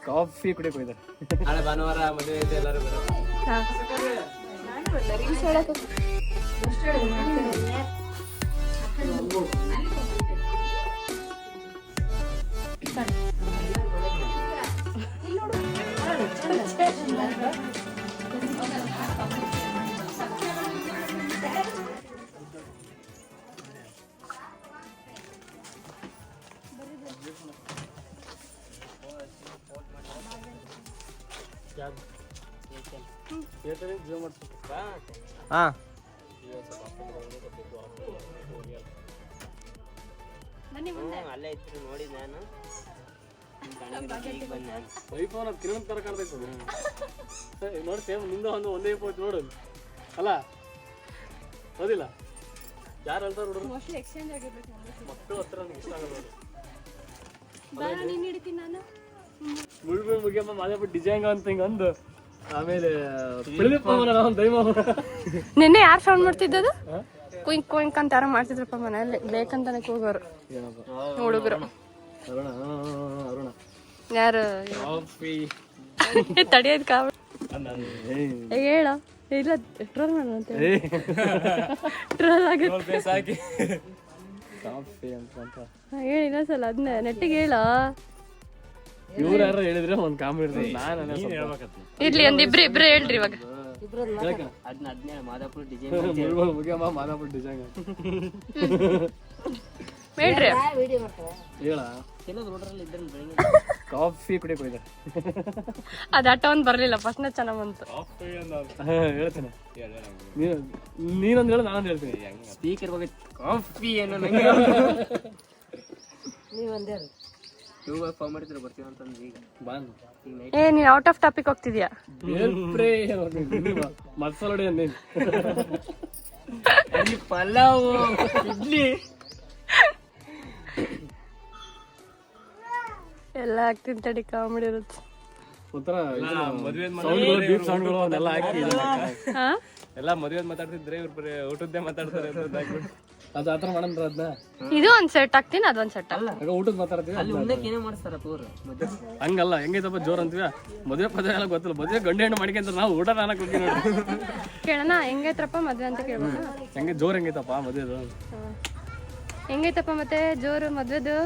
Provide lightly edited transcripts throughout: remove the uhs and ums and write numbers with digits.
Coffee ಕುಡಿಯಕ್ಕೆ ಹೋಗಿದ್ದಾರೆ. ನಾಳೆ ಭಾನುವಾರ ಮದುವೆ ಐತೆ, ಎಲ್ಲರೂ ಅಲ್ಲೇ ಇತ್ತು ನೋಡಿ ನಾನು ಐಫೋನ್ ಅದು ಕಿರಣ್ ತರ ಕಾಣ್ತೈತೆ ನೋಡಿ. ಸೇಮ್ ನಿಂದ ಒಂದೇ ಐಫೋನ್ ನೋಡು ಅಲ್ಲ, ಹೌದಿಲ್ಲ? ಯಾರು ಹೇಳ್ತಾರೆ ನೋಡ್ರಿ, ಮಕ್ಕಳು ಹತ್ರ ಇಷ್ಟ ಆಗೋದು. ಮುಳ್ಳು ಮುಗಿಯಮ್ಮ ಮಾದೇಬಿಟ್ಟು ಡಿಸೈನ್ ಅಂತ ಹಿಂಗ ಅಂದು ಆಮೇಲೆ ನಿನ್ನೆ ಯಾರು ಸೌಂಡ್ ಮಾಡ್ತಿದ್ದದು? ಕುಯಿಂಕ್ ಕುಯಿಂಕ್ ಅಂತ ಯಾರು ಮಾಡ್ತಿದ್ರಪ್ಪ ಮನೆಯಲ್ಲಿ, ಬೇಕಂತಾನೆ ಕೂಗೋರು ಹುಡುಗರು. ಯಾರು ತಡಿಯೋದ್ ಕಾವ ಹೇಳ ಇಲ್ಲ, ಟ್ರೋಲ್ ಮಾಡುವಂತ ಟ್ರೋಲ್ ಆಗುತ್ತೆ ಹೇಳಿ ಇನ್ನೊಂದ್ಸಲ ಅದನ್ನ ನೆಟ್ಟಿಗೆ ಹೇಳ. ಇವ್ರು ಯಾರು ಹೇಳಿದ್ರೆ ಒಂದ್ ಕಾಮಿಡಿ ಇರ್ಲಿ, ಒಂದ್ ಇಬ್ರು ಹೇಳ್ರಿ ಇವಾಗ. ಮಾದಾಪುರ ಡಿಸೈನ್ ಹೇಳ್ರಿ. ಹೇಳ ರೋಡ್ರಲ್ಲಿ ಇದ್ರೆ ಕಾಫಿ ಕುಡಿಯಕ್ಕೆ ಹೋಗಿದ್ದಾರೆ. ಅದ್ ಆಟ ಒಂದ್ ಬರ್ಲಿಲ್ಲ, ಫಸ್ಟ್ನ ಚೆನ್ನಾಗ್ ಬಂತು. ಹೇಳ್ತೇನೆ, ನೀನೊಂದ್ ಹೇಳ, ನಾನೊಂದ್ ಹೇಳ್ತೀನಿ. ಸ್ಪೀಕರ್ ಬಗ್ಗೆ ಕಾಫಿ ಏನೋ ನೀವಂದೇ ಫಾರ್ಮ್ ಮಾಡಿದ್ರೆ ಬರ್ತೀವಿ ಅಂತಂದ್ರೆ ಈಗ ಏ ನೀನ್ ಔಟ್ ಆಫ್ ಟಾಪಿಕ್ ಹೋಗ್ತಿದ್ಯಾ? ಮಸಾಲೋಡಿ ಪಲಾವ್ ಇಡ್ಲಿ ಎಲ್ಲ ಆಗ್ತೀನಿ ತಡಿ, ಕಾಮಿಡಿ ಇರುತ್ತೆ. ಒಂಥರ ಸೌಂಡ್ಗಳು ಅದೆಲ್ಲ ಹಾಕಿ ಎಲ್ಲ ಮದುವೆ ಮಾತಾಡ್ತಿದ್ರೆ ಇವ್ರು ಬರೀ ಊಟದ್ದೇ ಮಾತಾಡ್ತಾರೆ ಅದು ಆತರ ಮಾಡಂದ್ರ ಅದನ್ನ. ಇದು ಒಂದ್ ಸೆಟ್ ಹಾಕ್ತೀನಿ, ಅದೊಂದ್ ಸೆಟ್ ಅಲ್ಲ, ಊಟದ್ ಮಾತಾಡ್ತೀವಿ. ಏನೇ ಮಾಡಿಸ್ತಾರ ಹಂಗಲ್ಲ, ಹೆಂಗೈತಪ್ಪ ಜೋರ್ ಅಂತೀವ. ಮದುವೆ ಪದ ಎಲ್ಲ ಗೊತ್ತಿಲ್ಲ, ಮದುವೆ ಗಂಡ ಹೆಣ್ಣು ಮಾಡ್ಕೊಂತ ನಾವು ಊಟ ನಾನಕ್ ಹೋಗಿ ನೋಡಿ ಕೇಳೋಣ ಹೆಂಗೈತ್ರಪ್ಪ ಮದ್ವೆ ಅಂತ ಕೇಳ್ಬೇಕು. ಹೆಂಗೆ ಜೋರ್ ಹೆಂಗೈತಪ್ಪ ಮದುವೆದು? ಹೆಂಗೈತಪ್ಪ ಮತ್ತೆ ಜೋರು ಮದ್ವೆದು?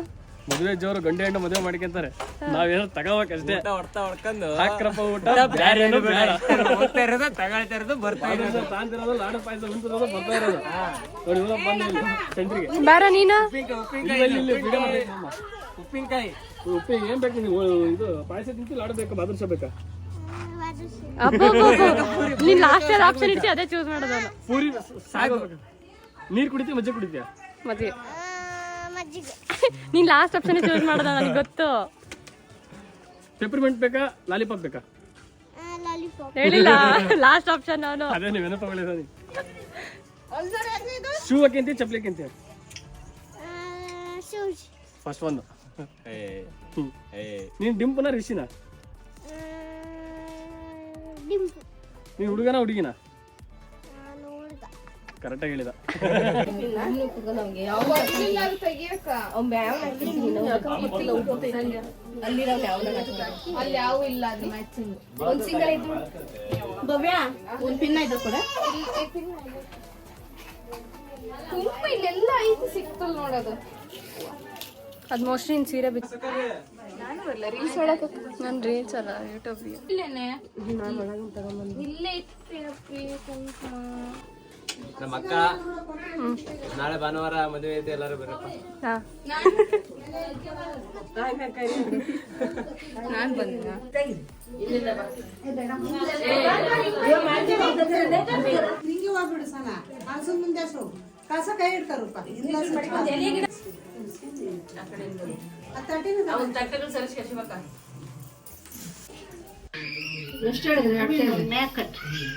ಮದುವೆ ಜೋರು ಗಂಡ ಹೆಣ್ಣು ಮದುವೆ ಮಾಡ್ಕೊಂತಾರೆ, ನಾವೇನೋ ತಗೋಬೇಕಷ್ಟೇ. ಹಾಕ್ರಪ್ಪ ಊಟ ಹೋಗ್ತಾ ಇರೋದು ತಗೊಳ್ತಾ ಇರೋದು ಬರ್ತಾ ಇರೋದು ತಾಂತಿರೋದು ಲಾಡು ಪಾಯಸ ಉಂಟಿರೋದು ಬರ್ತಾ ಇರೋದು ನೋಡಿ. ಬಂದ ಸೆಂಟ್ರಿಗೆ ಬಾರ ನೀನು. ಉಪ್ಪಿನಕಾಯಿ ಉಪ್ಪಿಗೆ ಏನ್ ಬೇಕು ನೀವು? ಇದು ಪಾಯಸ ತಿಂತಿ, ಲಾಡು ಬೇಕಾ, ಬಾದುರ್ಶ ಬೇಕಾ? ನೀನ್ ಲಾಸ್ಟ್ ಆಪ್ಷನ್ ಇರ್ತಿ, ಅದೇ ಚೂಸ್ ಮಾಡೋದಲ್ಲ. ಪೂರಿ ಸಾಕು. ನೀರ್ ಕುಡಿತೀಯ ಮಜ್ಜಿಗೆ ಕುಡಿತೀಯ? ಮದ್ವೆ. ನೀನ್ ಲಾಸ್ಟ್ ಆಪ್ಷನ್ ಚೂಸ್ ಮಾಡೋದ, ನನಗೆ ಗೊತ್ತು. ಪೆಪರ್ಮೆಂಟ್ ಬೇಕಾ, ಲಾಲಿಪಾಪ್ ಬೇಕಾ? ಹೇಳಿಲ್ಲ ಲಾಸ್ಟ್ ಆಪ್ಷನ್ ಅವನು. ಅದೇ ನೀವು ಏನಪ್ಪ ಹೇಳಿದ? ಶೂ ಹಾಕಿಂತಿ ಚಪ್ಪಲಿ ಹಾಕಿಂತಿ? ಫಸ್ಟ್ ಒಂದು. ನೀನ್ ಡಿಂಪುನ ರಿಷಿನ? ನೀನ್ ಹುಡುಗನ ಹುಡುಗಿನ? ಕರೆಕ್ಟಾಗಿ ಹೇಳಿದ. ಅದ್ ಮೋಸ್ಟ್ಲಿ ಇನ್ ಸೀರೆ ಬಿತ್ತು. ನಾನು ರೀಲ್ಸ್ ಅಲ್ಲ ಯೂಟ್ಯೂಬ್. ನಮ್ಮ ಅಕ್ಕ ನಾಳೆ ಭಾನುವಾರ ಮದುವೆ ಐತೆ, ಎಲ್ಲರೂ ಬರಪ್ಪ. ನಾನು ಬಂದಿನ ಕಸ ಕೈ ಇಡ್ತಾರಪ್ಪ. ಎಷ್ಟು ಹೇಳಿದ್ರೆ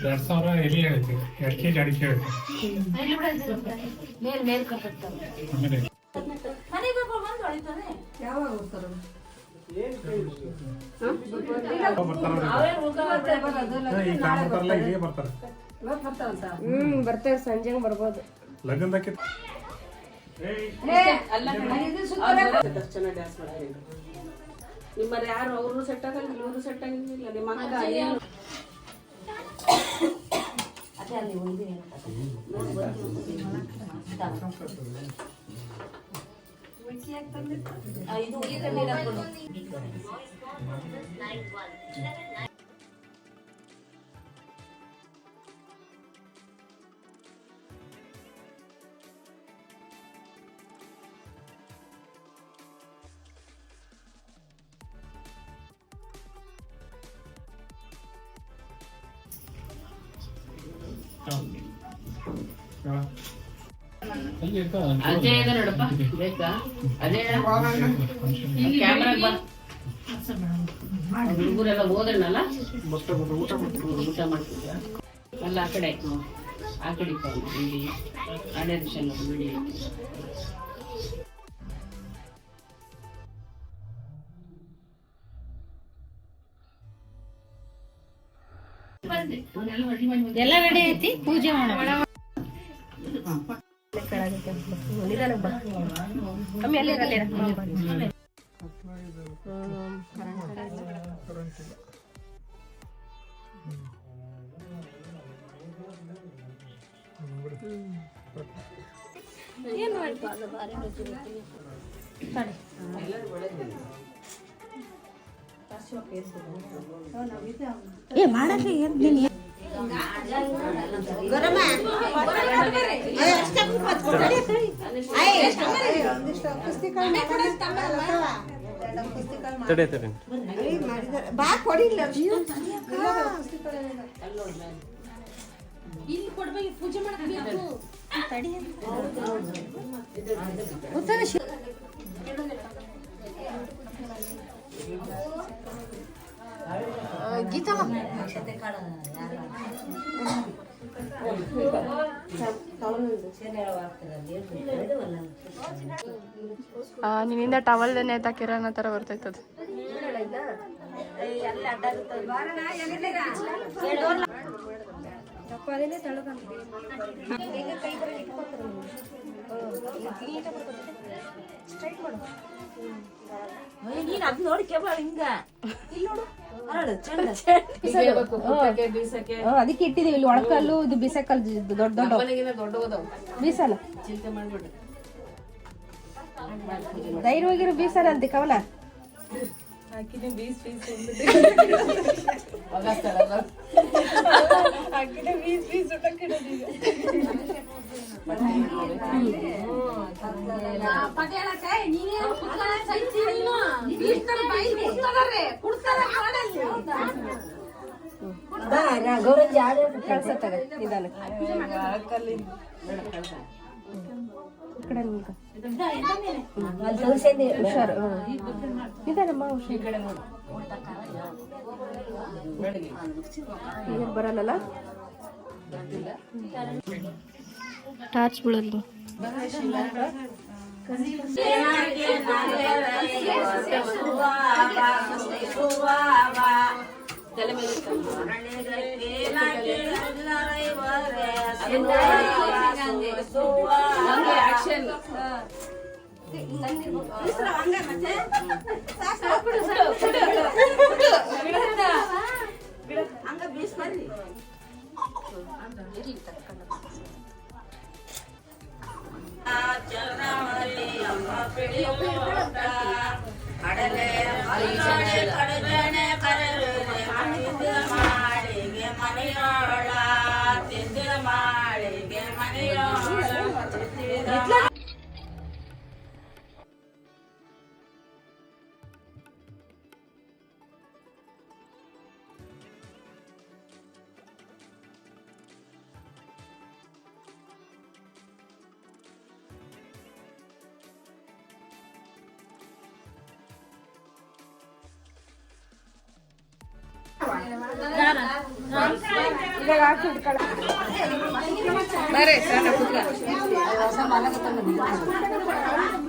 2,000 ಎಲ್ಲಿ ಹೇಳ್ತೀವಿ? 2 ಕೆಜಿ ಅಡಿಕೆ ಮೇಲ್ ಕಟ್ಟಾಗ್ತವೆ. ಯಾವಾಗ ಹೋಗ್ತಾರ? ಬರ್ತಾರೆ, ಸಂಜೆಗೆ ಬರ್ಬೋದು. ಲಗ್ನದಕ್ಕೆ ಚೆನ್ನಾಗಿ ಡ್ಯಾನ್ಸ್ ಮಾಡಿ ನಿಮ್ಮಲ್ಲಿ ಯಾರು ಅವರು ಸೆಟ್ ಆಗಂಗಿಲ್ಲ ಇವರು ಸೆಟ್ ಆಗಂಗಿಲ್ಲ ನಿಮ್ಮ ಅಕ್ಕ ಅದೇ ಅಲ್ಲಿ ಉಳಿದು ಇದು ಉಳಿದ ನೀರು ಹಾಕೊಂಡು ಅದೇ ಇದೆ ನೋಡಪ್ಪ ಬೇಕಾ ಅದೇ ಕ್ಯಾಮ್ರಾಗ ಬಾ ಹುಡುಗರೆಲ್ಲ ಹೋದ್ರನಲ್ಲ ಊಟ ಮಾಡ್ತಿದ್ಯಾ ಅಲ್ಲ ಆ ಕಡೆ ಇಲ್ಲಿ ಅದೇ ವಿಷಯ ಬಿಡಿ ಎಲ್ಲ ರೆಡಿ ಐತಿ ಪೂಜೆ ಮಾಡೋಣ ಏ ಮಾಡಕ್ಕೆ ಏನ್ ನೀನ್ ಗರಮ ಅಷ್ಟೇ ಬಾ ಕೊಡಿಲ್ಲ ಇಲ್ಲಿ ಕೊಡ್ಬೇಕು ಪೂಜೆ ಮಾಡಬೇಕು ಗೀತಮ್ಮ ನಿನ್ನಿಂದ ಟವಲ್ ನೇತಾಕಿರೋಣ ತರ ಬರ್ತೈತದ ನೀನ್ ಅದ್ ನೋಡಿ ಕೇಬಲ್ ಹಿಂಗ ಇಲ್ಲಿ ನೋಡು ಅದಕ್ಕೆ ಇಟ್ಟಿದೀವಿ ಇಲ್ಲಿ ಒಳಕಲ್ಲು ಇದು ಬೀಸಕಲ್ಲು ದೊಡ್ಡ ದೊಡ್ಡ ಬೀಸಲ್ಲ ಚಿಂತೆ ಮಾಡ್ಬಿಡ್ರಿ ಧೈರ್ಯವಾಗಿರೋ ಬೀಸಲ್ಲ ಅಂತೆ ಕವನ ಗೌರಜ್ಜಿ ಆಡ ಕಳ್ಸತ್ತಾಗ ನಿಧಾನ ಹುಷಾರು ನಿಧಾನಮ್ಮ ಹುಷಾರು ಬರಲ್ಲ ಟಾರ್ಚ್ ಬೀಳಲ್ಲ ತಲೆ ಮೇಲೆ ಆಕ್ಷನ್ ಹಂಗ ಬೀಸ್ ಬರ್ರಿ ಮಾಡಿಗೆ ಮನೆಯೋಳ ತಿಂದಿರ ಮಾಡಿಗೆ ಮನೆಯೋಳ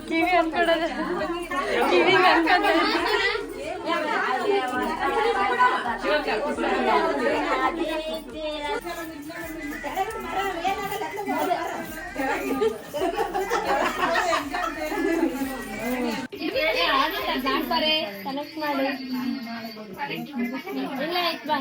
ಕಿವಿ ಅನ್ಕೊಳ್ಳೋದು ಕಿವಿ ಅನ್ಕೊಂಡ ಮಾಡು ಪರೆ ಕನೆಕ್ಟ್ ಮಾಡು ಇಲ್ಲ ಆಯ್ತು ಬಾ